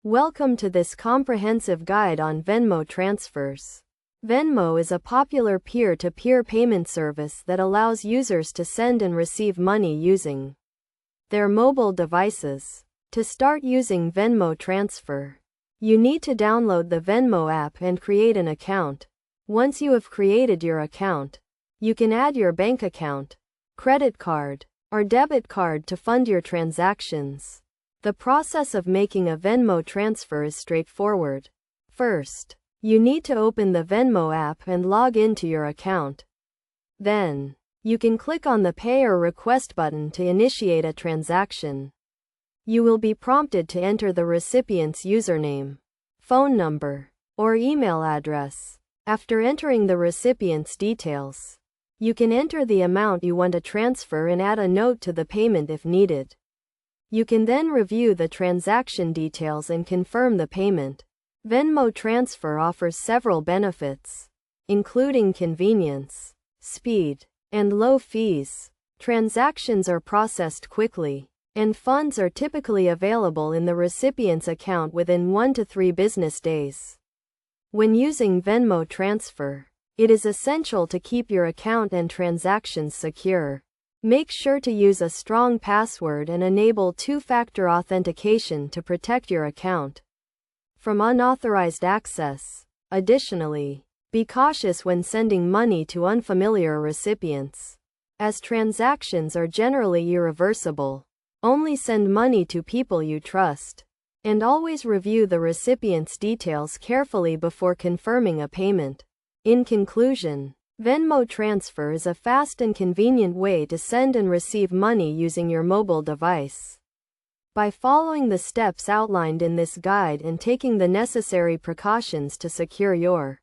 Welcome to this comprehensive guide on Venmo transfers. Venmo is a popular peer-to-peer payment service that allows users to send and receive money using their mobile devices. To start using Venmo transfer, you need to download the Venmo app and create an account. Once you have created your account, you can add your bank account, credit card, or debit card to fund your transactions. The process of making a Venmo transfer is straightforward. First, you need to open the Venmo app and log into your account. Then, you can click on the Pay or Request button to initiate a transaction. You will be prompted to enter the recipient's username, phone number, or email address. After entering the recipient's details, you can enter the amount you want to transfer and add a note to the payment if needed. You can then review the transaction details and confirm the payment. Venmo transfer offers several benefits, including convenience, speed, and low fees. Transactions are processed quickly, and funds are typically available in the recipient's account within 1 to 3 business days. When using Venmo transfer, it is essential to keep your account and transactions secure. Make sure to use a strong password and enable two-factor authentication to protect your account from unauthorized access. Additionally, be cautious when sending money to unfamiliar recipients, as transactions are generally irreversible. Only send money to people you trust, and always review the recipient's details carefully before confirming a payment. In conclusion, Venmo transfer is a fast and convenient way to send and receive money using your mobile device. By following the steps outlined in this guide and taking the necessary precautions to secure your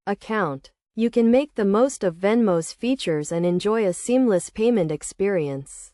account, you can make the most of Venmo's features and enjoy a seamless payment experience.